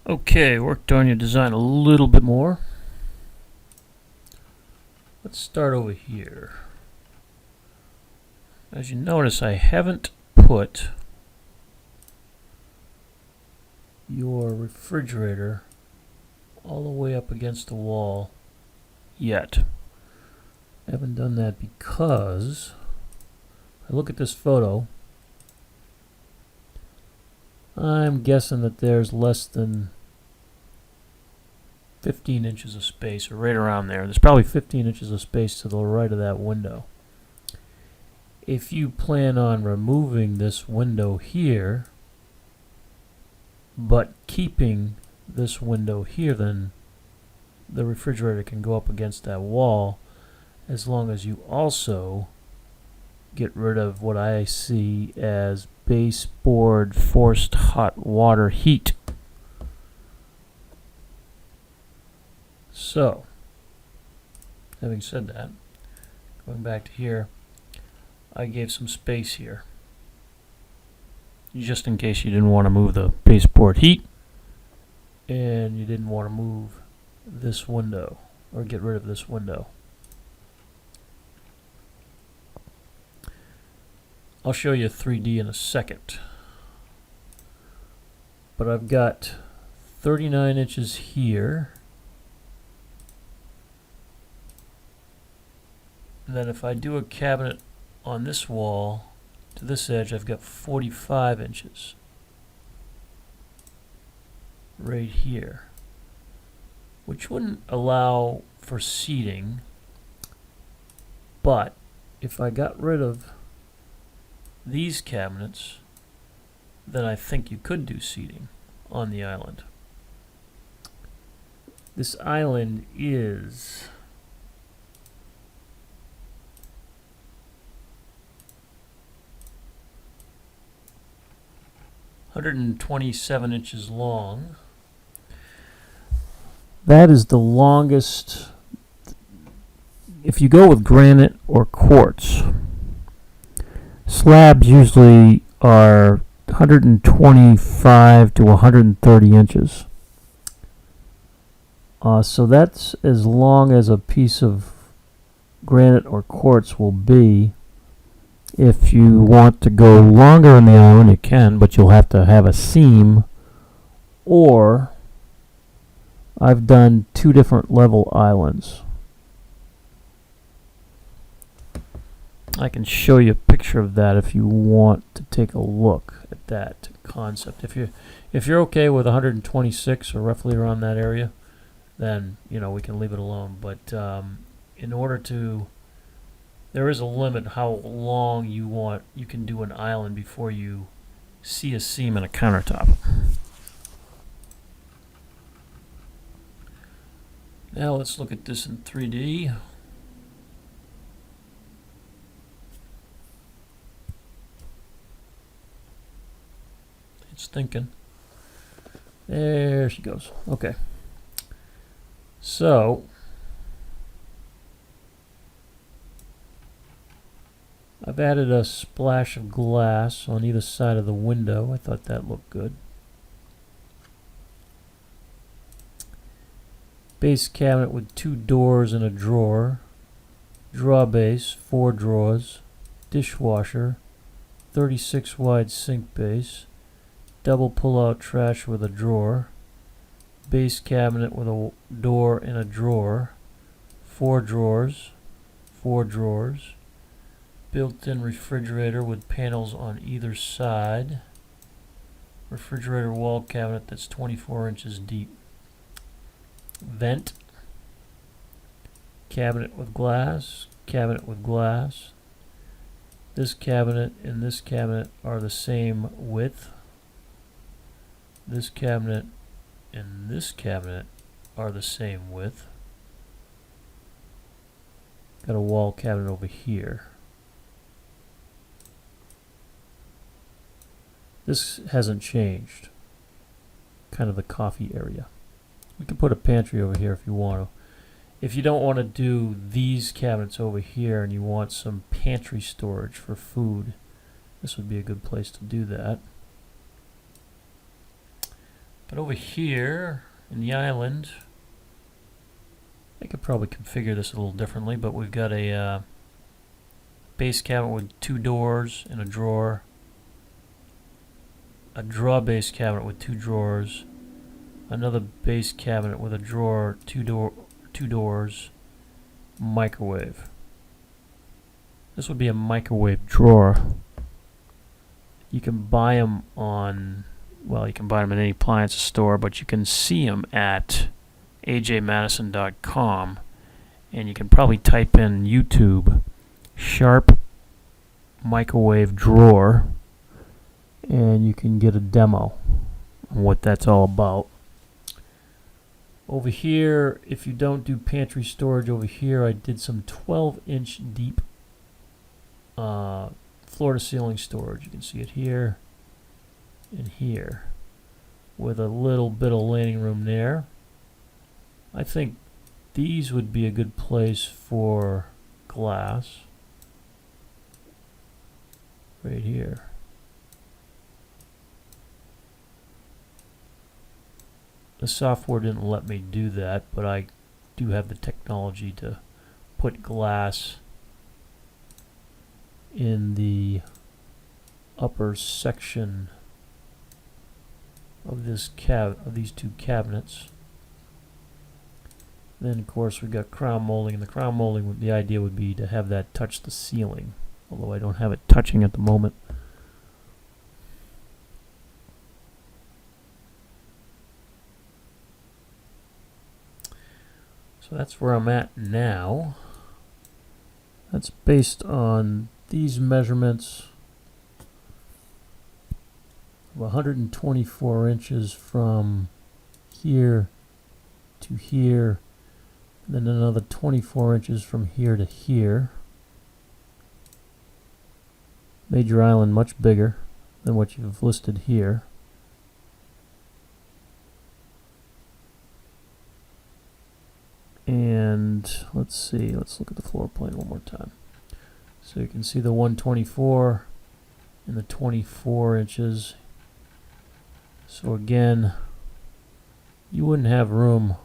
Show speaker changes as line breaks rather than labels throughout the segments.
Okay, worked on your design a little bit more. Let's start over here. As you notice, I haven't put your refrigerator all the way up against the wall yet. I haven't done that because I look at this photo. I'm guessing that there's less than 15 inches of space, or right around there. There's probably 15 inches of space to the right of that window. If you plan on removing this window here, but keeping this window here, then the refrigerator can go up against that wall, as long as you also get rid of what I see as baseboard forced hot water heat. So, having said that, going back to here, I gave some space here, just in case you didn't want to move the baseboard heat and you didn't want to move this window or get rid of this window. I'll show you 3D in a second, but I've got 39 inches here. And then if I do a cabinet on this wall to this edge, I've got 45 inches right here, which wouldn't allow for seating, but if I got rid of these cabinets, then I think you could do seating on the island. This island is 127 inches long. That is the longest. If you go with granite or quartz, slabs usually are 125 to 130 inches. So that's as long as a piece of granite or quartz will be. If you want to go longer in the island, you can, but you'll have to have a seam, or I've done two different level islands. I can show you a picture of that if you want to take a look at that concept. If you're okay with 126 or roughly around that area, then we can leave it alone. But in order to, there is a limit how long you can do an island before you see a seam in a countertop. Now let's look at this in 3D. It's thinking. There she goes. Okay. So I've added a splash of glass on either side of the window. I thought that looked good. Base cabinet with 2 doors and a drawer. Draw base, 4 drawers. Dishwasher, 36 wide sink base. Double pull-out trash with a drawer. Base cabinet with a door and a drawer. 4 drawers. 4 drawers. Built-in refrigerator with panels on either side. Refrigerator wall cabinet that's 24 inches deep. Vent. Cabinet with glass. Cabinet with glass. This cabinet and this cabinet are the same width. This cabinet and this cabinet are the same width. Got a wall cabinet over here. This hasn't changed. Kind of the coffee area. We can put a pantry over here if you want to. If you don't want to do these cabinets over here and you want some pantry storage for food, this would be a good place to do that. But over here in the island, I could probably configure this a little differently, but we've got a base cabinet with 2 doors and a drawer, a draw base cabinet with 2 drawers, another base cabinet with a drawer, 2 doors, microwave. This would be a microwave drawer. You can buy them on, well, you can buy them in any appliance store, but you can see them at ajmadison.com, and you can probably type in YouTube Sharp microwave drawer, and you can get a demo on what that's all about. Over here, if you don't do pantry storage, over here I did some 12-inch deep floor-to-ceiling storage. You can see it here and here, with a little bit of landing room there. I think these would be a good place for glass. Right here. The software didn't let me do that, but I do have the technology to put glass in the upper section of this these 2 cabinets. Then of course we've got crown molding, and the crown molding, the idea would be to have that touch the ceiling, although I don't have it touching at the moment. So that's where I'm at now. That's based on these measurements of 124 inches from here to here, and then another 24 inches from here to here. Made your island much bigger than what you've listed here. And let's see, let's look at the floor plan one more time. So you can see the 124 and the 24 inches. So again, you wouldn't have room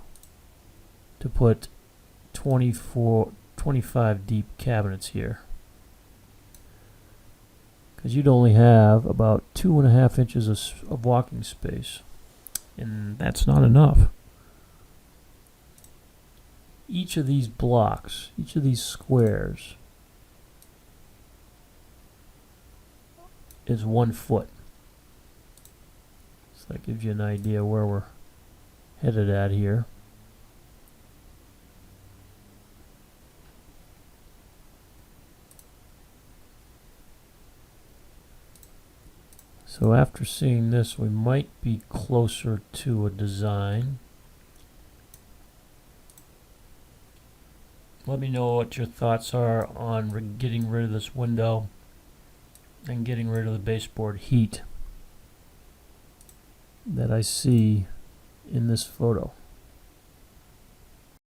to put 25 deep cabinets here, because you'd only have about 2.5 inches of walking space, and that's not enough. Each of these blocks, each of these squares is 1 foot. So that gives you an idea where we're headed at here. So after seeing this, we might be closer to a design. Let me know what your thoughts are on getting rid of this window and getting rid of the baseboard heat that I see in this photo.